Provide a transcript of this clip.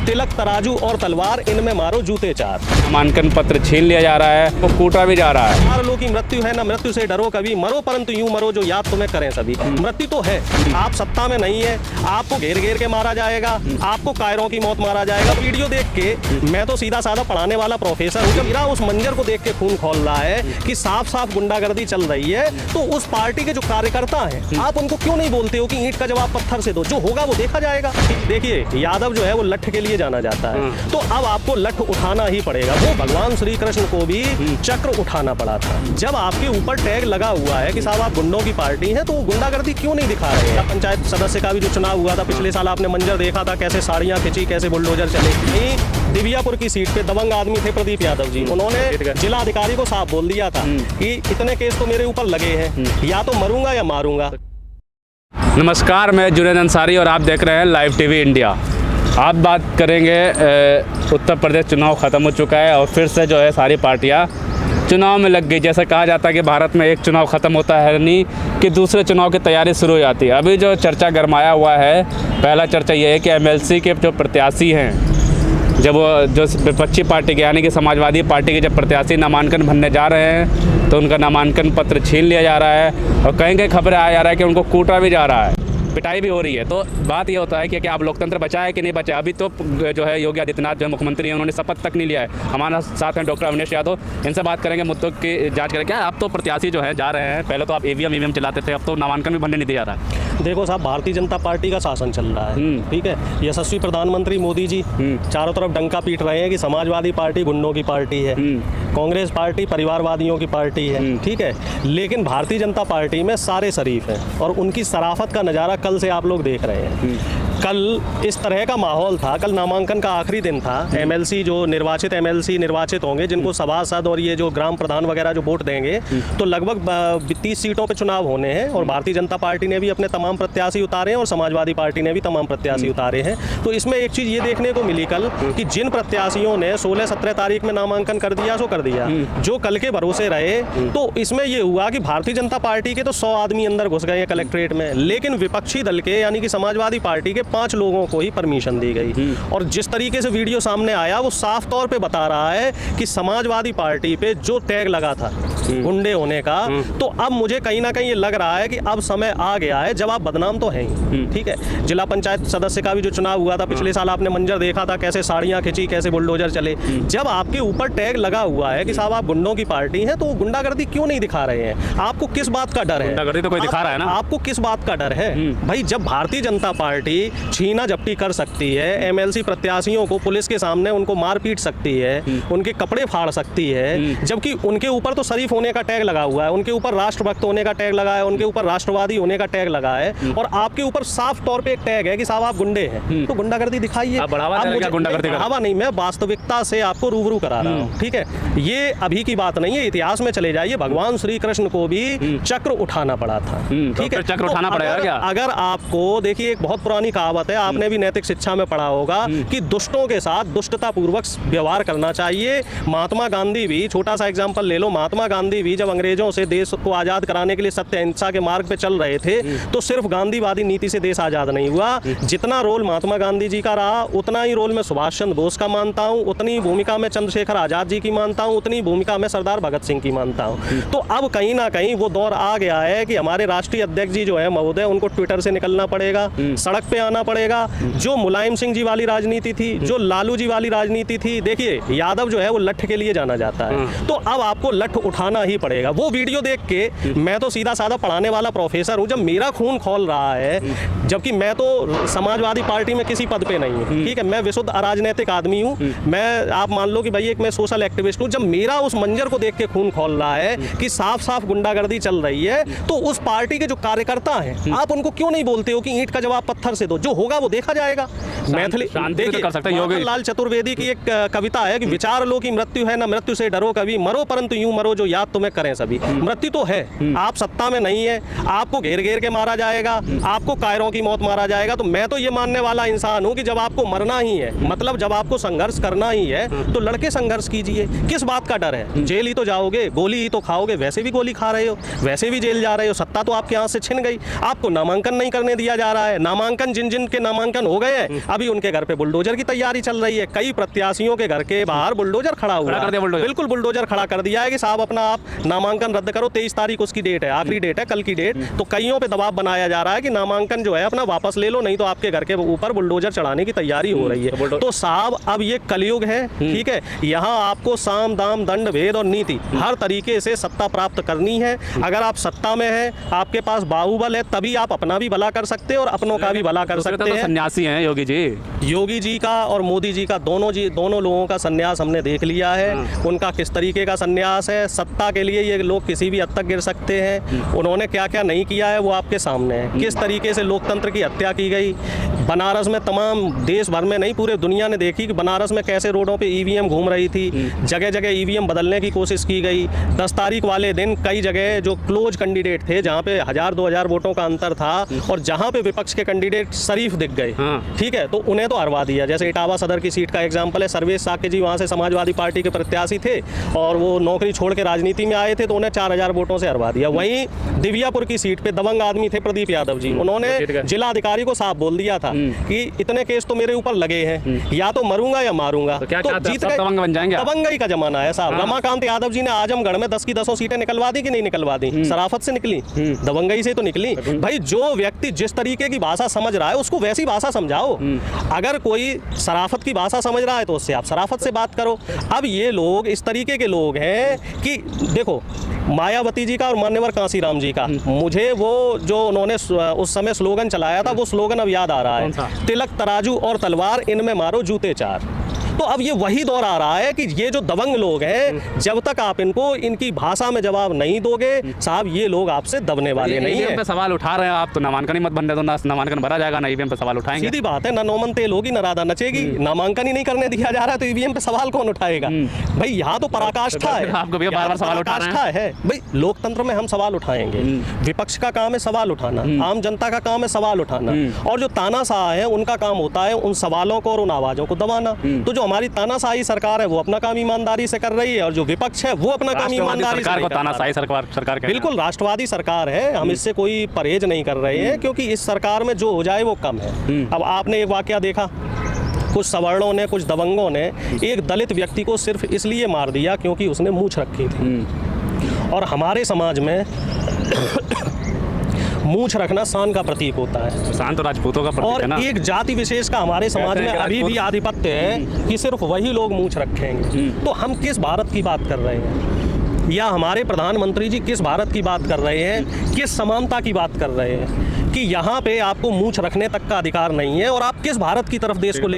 तिलक तराजू और तलवार इनमें मारो जूते चार। नामांकन पत्र छीन लिया जा रहा है, वो कूटा भी जा रहा है। चार लोगों की मृत्यु है, ना मृत्यु से डरो कभी, मरो परंतु यूं मरो जो याद तुम्हें करें सभी। मृत्यु तो है, आप सत्ता में नहीं है, आपको घेर घेर के मारा जाएगा, आपको कायरों की मौत मारा जाएगा। वीडियो देख के मैं तो सीधा साधा पढ़ाने वाला प्रोफेसर हूँ, जब मेरा उस मंजर को देख के खून खौल रहा है कि साफ साफ गुंडागर्दी चल रही है, तो उस पार्टी के जो कार्यकर्ता हैं आप उनको क्यों नहीं बोलते हो कि ईंट का जवाब पत्थर से दो, जो होगा वो देखा जाएगा। देखिए यादव जो है वो लठ के लिए जाना जाता है, तो अब आपको लठ उठाना ही पड़ेगा। वो भगवान श्री कृष्ण को भी चक्र उठाना पड़ा था। जब आपके ऊपर टैग लगा हुआ है कि साहब आप गुंडों की पार्टी हैं, तो गुंडागर्दी क्यों नहीं दिखा रहे हैं। पंचायत सदस्य का भी जो चुनाव हुआ था पिछले साल, आपने मंजर देखा था, कैसे साड़ियां खिंची, कैसे बुलडोजर चले। दिव्यापुर की सीट पे दबंग आदमी थे प्रदीप यादव जी, उन्होंने जिला अधिकारी को साफ बोल दिया था कि इतने केस तो मेरे ऊपर लगे हैं, या तो मरूंगा या मारूंगा। नमस्कार, मैं जुनैद अंसारी और आप देख रहे हैं लाइव टीवी इंडिया। आप बात करेंगे उत्तर प्रदेश चुनाव ख़त्म हो चुका है और फिर से जो है सारी पार्टियां चुनाव में लग गई। जैसे कहा जाता है कि भारत में एक चुनाव ख़त्म होता है नहीं कि दूसरे चुनाव की तैयारी शुरू हो जाती है। अभी जो चर्चा गरमाया हुआ है, पहला चर्चा ये है कि एमएलसी के जो प्रत्याशी हैं, जब वो जो विपक्षी पार्टी के यानी कि समाजवादी पार्टी के जब प्रत्याशी नामांकन भरने जा रहे हैं तो उनका नामांकन पत्र छीन लिया जा रहा है और कहीं कहीं खबरें आ जा रहा है कि उनको कूटा भी जा रहा है, पिटाई भी हो रही है। तो बात ये होता है कि क्या आप लोकतंत्र बचाए कि नहीं बचाए। अभी तो जो है योगी आदित्यनाथ जो मुख्यमंत्री हैं, उन्होंने शपथ तक नहीं लिया है। हमारे साथ हैं डॉक्टर अविनाश यादव, इनसे बात करेंगे, मुद्दों की जांच करेंगे। क्या आप तो प्रत्याशी जो है जा रहे हैं, पहले तो आप ईवीएम चलाते थे, अब तो नामांकन भी भरने नहीं दिया जा रहा है। देखो साहब, भारतीय जनता पार्टी का शासन चल रहा है, ठीक है। यशस्वी प्रधानमंत्री मोदी जी चारों तरफ डंका पीट रहे हैं कि समाजवादी पार्टी गुंडों की पार्टी है, कांग्रेस पार्टी परिवारवादियों की पार्टी है, ठीक है। लेकिन भारतीय जनता पार्टी में सारे शरीफ हैं और उनकी शराफत का नज़ारा कल से आप लोग देख रहे हैं। कल इस तरह का माहौल था, कल नामांकन का आखिरी दिन था। एमएलसी जो निर्वाचित एमएलसी निर्वाचित होंगे, जिनको सभासद और ये जो ग्राम प्रधान वगैरह जो वोट देंगे, तो लगभग 30 सीटों पे चुनाव होने हैं और भारतीय जनता पार्टी ने भी अपने तमाम प्रत्याशी उतारे हैं और समाजवादी पार्टी ने भी तमाम प्रत्याशी उतारे हैं। तो इसमें एक चीज़ ये देखने को मिली कल कि जिन प्रत्याशियों ने 16-17 तारीख में नामांकन कर दिया सो कर दिया, जो कल के भरोसे रहे, तो इसमें ये हुआ कि भारतीय जनता पार्टी के तो 100 आदमी अंदर घुस गए कलेक्ट्रेट में, लेकिन विपक्षी दल के यानी कि समाजवादी पार्टी के 5 लोगों को ही परमिशन दी गई। और जिस तरीके से वीडियो सामने आया वो साफ तौर पे बता रहा है कि समाजवादी पार्टी पे जो टैग लगा था गुंडे होने का, तो अब मुझे कहीं ना कहीं ये लग रहा है कि अब समय आ गया है, जब आप बदनाम तो हैं ही, ठीक है। जिला पंचायत सदस्य का भी जो चुनाव हुआ था पिछले साल, आपने मंजर देखा था, कैसे साड़ियां खिंची, कैसे बुलडोजर चले। जब आपके ऊपर टैग लगा हुआ है कि साहब आप गुंडों की पार्टी हैं, तो गुंडागर्दी क्यों नहीं दिखा रहे हैं। आपको किस बात का डर है? गुंडागर्दी तो कोई दिखा रहा है ना। आपको किस बात का डर है भाई? जब भारतीय जनता पार्टी छीना झपटी कर सकती है, एमएलसी प्रत्याशियों को पुलिस के सामने उनको मार पीट सकती है, उनके कपड़े फाड़ सकती है, जबकि उनके ऊपर तो शरीफ होने का टैग लगा हुआ है, उनके ऊपर राष्ट्रभक्त होने का टैग लगा है, उनके ऊपर राष्ट्रवादी होने का टैग लगा है, और आपके ऊपर साफ तौर पे एक टैग है कि साहब आप गुंडे हैं, तो गुंडागर्दी दिखाइए। बढ़ावा नहीं, मैं वास्तविकता से आपको रूबरू करा रहा हूँ, ठीक है। ये अभी की बात नहीं है, इतिहास में चले जाइए, भगवान श्री कृष्ण को भी चक्र उठाना पड़ा था, ठीक है। चक्र उठाना पड़ेगा क्या? अगर आपको देखिए, एक बहुत पुरानी कहावत है, आपने भी नैतिक शिक्षा में पढ़ा होगा कि दुष्टों के साथ दुष्टता पूर्वक व्यवहार करना चाहिए। महात्मा गांधी भी, छोटा सा एग्जांपल ले लो, महात्मा गांधी भी जब अंग्रेजों से देश को आजाद कराने के लिए सत्य अहिंसा के मार्ग पे चल रहे थे, तो सिर्फ गांधीवादी नीति से देश आजाद नहीं हुआ। जितना रोल महात्मा गांधी जी का रहा, उतना ही रोल मैं सुभाष चंद्र बोस का मानता हूँ, उतनी भूमिका में चंद्रशेखर आजाद जी की मानता हूँ, उतनी भूमिका में सरदार भगत सिंह की मानता हूँ। तो अब कहीं ना कहीं वो दौर आ गया है कि हमारे राष्ट्रीय अध्यक्ष जी जो है महोदय, उनको ट्विटर से निकलना पड़ेगा, सड़क पे आना पड़ेगा। जो मुलायम सिंह जी वाली राजनीति थी, जो लालू जी वाली राजनीति थी, देखिए यादव जो है वो लठ के लिए जाना जाता है, तो अब आपको लठ उठाना ही पड़ेगा। वो वीडियो देख के मैं तो सीधा साधा पढ़ाने वाला प्रोफेसर हूँ, जब मेरा खून खौल रहा है, जबकि मैं तो समाजवादी पार्टी में किसी पद पे नहीं हूँ, ठीक है। मैं विशुद्ध अराजनैतिक आदमी हूँ, मैं आप मान लो कि भाई एक मैं सोशल एक्टिविस्ट हूँ। जब मेरा उस मंजर को देख के खून खौल रहा है कि साफ साफ गुंडागर्दी चल रही है, तो उस पार्टी के जो कार्यकर्ता हैं, आप उनको क्यों नहीं बोलते हो कि ईंट का जवाब पत्थर से दो, जो होगा वो देखा जाएगा। मैथिली देखिए, लाल चतुर्वेदी की एक कविता है कि विचार लो की मृत्यु है, ना मृत्यु से डरो कभी, मरो परंतु यूं मरो जो याद तुम्हें करें सभी। मृत्यु तो है, आप सत्ता में नहीं है, आपको घेर घेर के मारा जाएगा। जाएगा, आपको कायरों की मौत मारा जाएगा। तो मैं तो ये मानने वाला इंसान हूँ कि जब आपको मरना ही है, मतलब जब आपको संघर्ष करना ही है, तो लड़के संघर्ष कीजिए। किस बात का डर है? जेल ही तो जाओगे, गोली ही तो खाओगे, वैसे भी गोली खा रहे हो, वैसे भी जेल जा रहे हो, सत्ता तो आपके हाथ से छिन गई। आपको नामांकन नहीं करने दिया जा रहा है। नामांकन जिन जिन के नामांकन हो गए हैं, अभी उनके घर पे बुलडोजर की तैयारी चल रही है। कई प्रत्याशियों के घर के बाहर बुलडोजर खड़ा हुआ है, बिल्कुल बुलडोजर खड़ा कर दिया है कि साहब अपना आप नामांकन रद्द करो। 23 तारीख उसकी डेट है, आखिरी डेट है, कल की डेट। तो कईयों पे दबाव बनाया जा रहा है कि नामांकन जो है अपना वापस ले लो, नहीं तो आपके घर के ऊपर बुलडोजर चढ़ाने की तैयारी हो रही है। तो साहब अब ये कलयुग है, ठीक है। यहाँ आपको साम दाम दंड भेद और नीति हर तरीके से सत्ता प्राप्त करनी है। अगर आप सत्ता में हैं, आपके पास बाहुबल है, तभी आप अपना भी भला कर सकते हैं और अपनों का भी भला कर सकते हैं। सन्यासी हैं योगी जी। योगी जी का और मोदी जी का दोनों लोगों का सन्यास हमने देख लिया है। उनका किस तरीके का सन्यास है। सत्ता के लिए ये लोग किसी भी हद तक गिर सकते हैं। उन्होंने क्या क्या नहीं किया है वो आपके सामने है। किस तरीके से लोकतंत्र की हत्या की गई। बनारस में, तमाम देश भर में नहीं पूरे दुनिया ने देखी कि बनारस में कैसे रोडों पे ईवीएम घूम रही थी। जगह जगह ईवीएम बदलने की कोशिश की गई। 10 तारीख वाले दिन कई जगह जो क्लोज कैंडिडेट थे, जहाँ पे 1000-2000 वोटों का अंतर था और जहाँ पे विपक्ष के कैंडिडेट शरीफ दिख गए, ठीक है, तो उन्हें तो हरवा दिया। जैसे इटावा सदर की सीट का एग्जाम्पल है। सर्वेश साके जी वहाँ से समाजवादी पार्टी के प्रत्याशी थे और वो नौकरी छोड़ के राजनीति में आए थे, तो उन्हें 4000 वोटों से हरवा दिया। वहीं दिव्यापुर की सीट पे दबंग आदमी थे प्रदीप यादव जी, उन्होंने जिला अधिकारी को साफ बोल दिया था कि इतने केस तो मेरे ऊपर लगे हैं, या तो मरूंगा या मारूंगा। तो जीत गए, दबंग बन जाएंगे। दबंगई का जमाना है साहब। रमाकांत यादव जी ने आजमगढ़ में 10 की 10 सीटें निकलवा दी कि नहीं निकलवा दी? शराफत से निकली, दबंगई से तो निकली। भाई जो व्यक्ति जिस तरीके की भाषा समझ रहा है उसको वैसी भाषा समझाओ। अगर कोई शराफत की भाषा समझ रहा है तो उससे आप शराफत से बात करो। अब ये लोग इस तरीके के लोग हैं कि देखो, मायावती जी का और मान्यवर कांसीराम जी का, मुझे वो जो उन्होंने उस समय स्लोगन चलाया था वो स्लोगन अब याद आ रहा है, तिलक तराजू और तलवार इनमें मारो जूते चार। तो अब ये वही दौर आ रहा है कि ये जो दबंग लोग हैं, जब तक आप इनको इनकी भाषा में जवाब नहीं दोगे साहब, ये लोग आपसे दबने वाले नहीं है। पे सवाल उठा रहे हैं आप, तो नामांकन ही मत बनने दो, ना नामांकन भरा जाएगा ना ईवीएम पे सवाल उठाएंगे। सीधी बात है, ना नौमन तेल होगी ना राधा नचेगी। नामांकन ही नहीं करने दिया जा रहा है तो ईवीएम पे सवाल कौन उठाएगा? भाई यहाँ तो पराकाष्ठा है, आपको भी बार-बार सवाल उठा रहे हैं। भाई लोकतंत्र में हम सवाल उठाएंगे। विपक्ष का काम है सवाल उठाना, आम जनता का काम है सवाल उठाना, और जो तानाशाह है उनका काम होता है उन सवालों को और उन आवाजों को दबाना। तो जो हमारी तानाशाही सरकार है वो अपना काम ईमानदारी से कर रही है, और जो विपक्ष है वो अपना काम ईमानदारी से नहीं कर रहा है। सरकार बिल्कुल राष्ट्रवादी सरकार है, हम इससे कोई परहेज नहीं कर रहे हैं, क्योंकि इस सरकार में जो हो जाए वो कम है। अब आपने एक वाकया देखा, कुछ सवर्णों ने, कुछ दबंगों ने एक दलित व्यक्ति को सिर्फ इसलिए मार दिया क्योंकि उसने मूंछ रखी थी। और हमारे समाज में मूंछ रखना शान का प्रतीक होता है। शान तो राजपूतों का प्रतीक है ना। और एक जाति विशेष का हमारे समाज में अभी भी आधिपत्य है कि सिर्फ वही लोग मूंछ रखेंगे। तो हम किस भारत की बात कर रहे हैं, या हमारे प्रधानमंत्री जी किस भारत की बात कर रहे हैं, किस समानता की बात कर रहे हैं कि यहाँ पे आपको मूंछ रखने तक का अधिकार नहीं है, और आप किस भारत की तरफ देश को